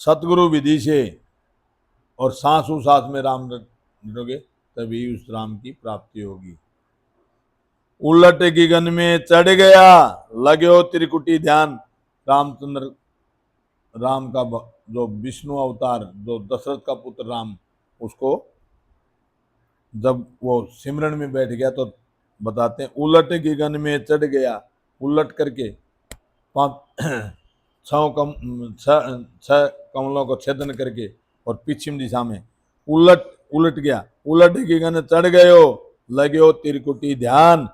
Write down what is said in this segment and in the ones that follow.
सतगुरु विधि से और सांसों सांस में राम रटोगे तभी उस राम की प्राप्ति होगी। उलट गगन में चढ़ गया लगो त्रिकुटी ध्यान। रामचंद्र राम का जो विष्णु अवतार, जो दशरथ का पुत्र राम, उसको जब वो सिमरन में बैठ गया तो बताते हैं उलट गगन में चढ़ गया, उलट करके पांच छह कमलों को छेदन करके और पश्चिम दिशा में उलट उलट गया। उलट गगन चढ़ गयो लगो त्रिकुटी ध्यान।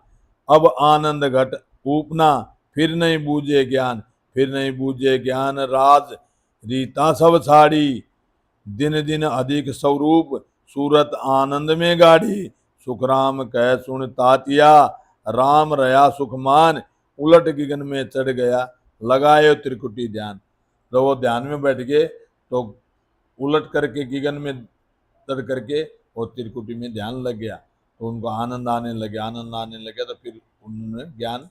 अब आनंद घट ऊपना फिर नहीं बूझे ज्ञान। फिर नहीं बूझे ज्ञान राज रीता सब छाड़ी। दिन दिन अधिक स्वरूप सूरत आनंद में गाड़ी। सुख राम कह सुन तातिया राम रया सुखमान। उलट गगन में चढ़ गया लगाए त्रिकुटी ध्यान। जब वो ध्यान में बैठ गए तो उलट करके गगन में चढ़ करके और त्रिकुटी में ध्यान लग गया तो उनको आनंद आने लगे। आनंद आने लगे तो फिर उन्होंने ज्ञान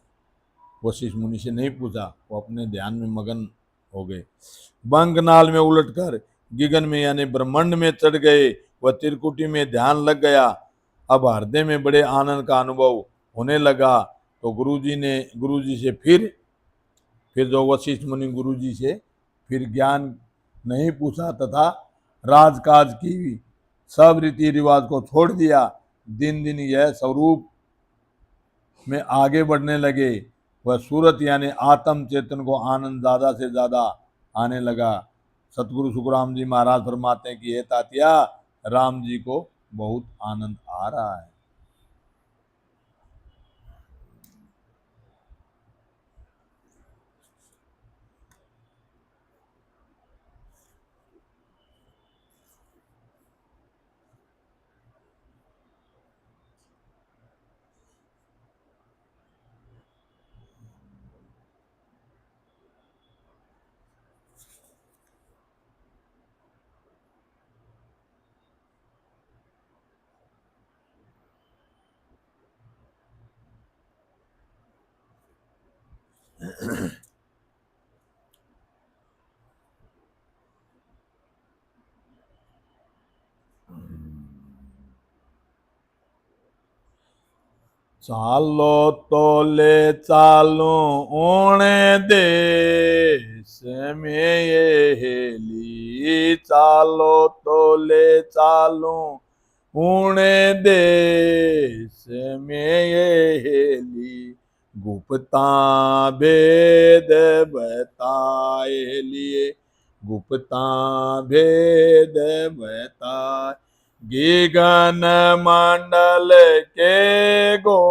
वशिष्ठ मुनि से नहीं पूछा, वो अपने ध्यान में मगन हो गए। बंगनाल में उलटकर गगन में यानी ब्रह्मांड में चढ़ गए, वह त्रिकुटी में ध्यान लग गया। अब हृदय में बड़े आनंद का अनुभव होने लगा तो गुरुजी से फिर जो वशिष्ठ मुनि गुरुजी से फिर ज्ञान नहीं पूछा तथा राजकाज की सब रीति रिवाज को छोड़ दिया। दिन दिन यह स्वरूप में आगे बढ़ने लगे। वह सूरत यानी आत्म चेतन को आनंद ज्यादा से ज्यादा आने लगा। सतगुरु सुखराम जी महाराज फरमाते हैं कि हे तातिया राम जी को बहुत आनंद आ रहा है। चालो तो ले चालो ओणे देश में ये हेली। चालो तो ले चालो ओणे देश में ये हेली। गुप्ता भेद बताए लिए। गुप्ता भेद बताए गगन मंडल के गो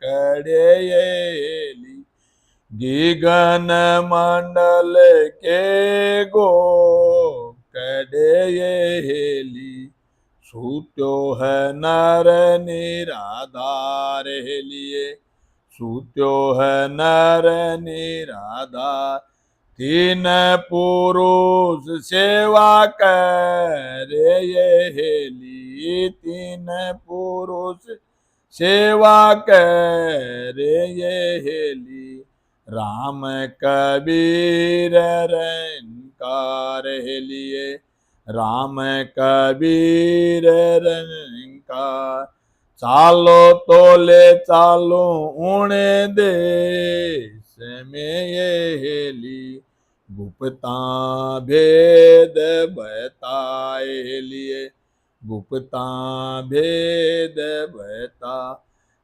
कड़ेली। गगन मंडल के गो कड़ेली। सूत्यो है नर निराधार लिए। सूत्यो है नर निराधार। तीन पुरुष सेवा करे ये हेली। तीन पुरुष सेवा करे ये हेली। राम कबीर रंकार लिए। राम कबीर रंकार। चालो तो ले चालो उणे देश में ये हेली। गुप्ता भेद बताए लिए। गुप्ता भेद बता।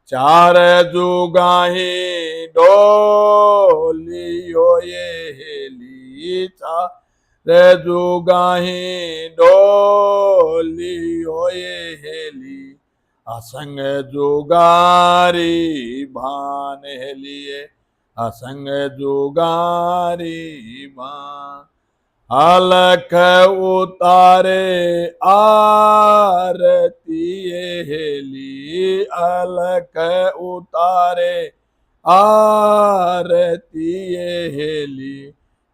चार जुगाही डोलियो ये हेली। चार जुगाही डोलियो ये हेली। असंग जुगारी भान लिए। असंग जुगारी भान। अलख उतारे आरती हेली। अलख उतारे आरती हेली।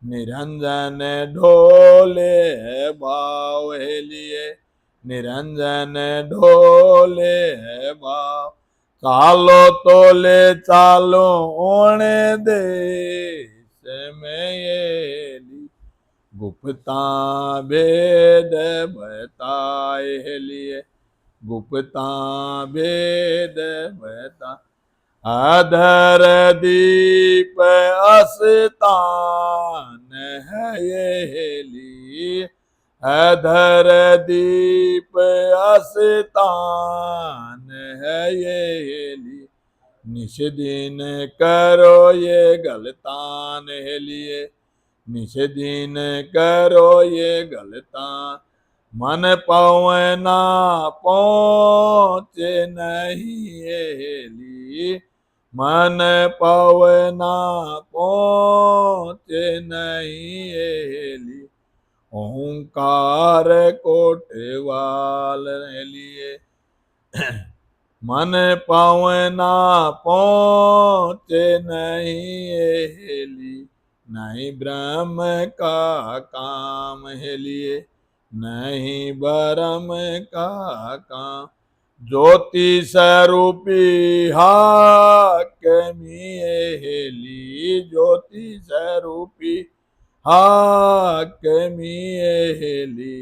निरंजन ढोले भाव हेलिए। निरंजन ढोले भाव। चालो तो ले चालो ओणे देश में ये गुप्ता भेद बताए लिए, गुप्ता भेद बता। अधर दीप अस्तान है ये ली, अधर दीप अस्तान है ये ली। निश दिन करो ये गलतान है लिए, निश दिन करो ये गलतान। मन पवना पहुँचे नहीं हेली, मन पवना पहुँचे नहीं हेली। ओंकार कोटवाल लिए, मन पवना पहुँचे नहीं हेली। नहीं ब्रह्म का काम है लिए, नहीं ब्रह्म का काम। ज्योति स्वरूपी हाकमी हेली, ज्योति स्वरूपी हाकमी हेली।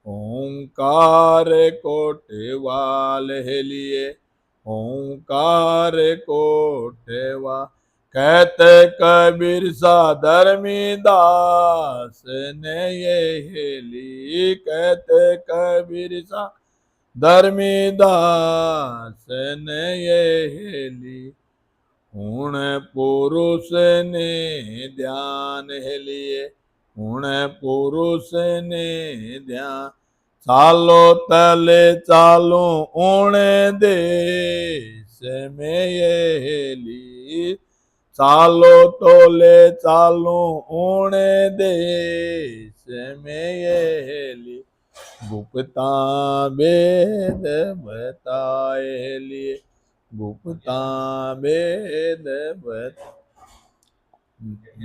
ओंकार कोटवाल हेलिए, ओंकार कोटवा। कहते कबीर सा धर्मीदास ने ये हेली, कहते कबीर सा धर्मीदास ने ये हेली। हुण पुरुष ने ध्यान हेलिए, हुण पुरुष ने ध्यान। चालो तले चालू ऊण देश में ये हेली, चालो तोले चालू ऊण देश में ये हेली। गुप्ता भेद बताए लिए, गुप्ता भेद बता।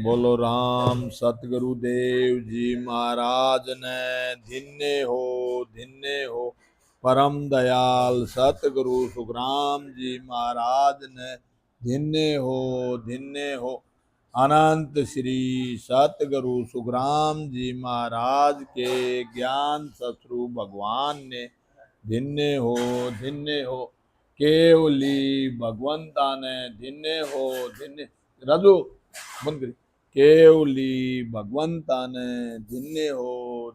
बोलो राम सतगुरुदेव जी महाराज ने धन्य हो, धन्य हो। परम दयाल सतगुरु सुखराम जी महाराज ने धन्य हो, धन्य हो। अनंत श्री सतगुरु सुखराम जी महाराज के ज्ञान ससुरु भगवान ने धन्य हो, धन्य हो। केवली भगवंता ने धन्य हो, धन्य। राजू बंद करी। केवली भगवंता ने धन्य हो।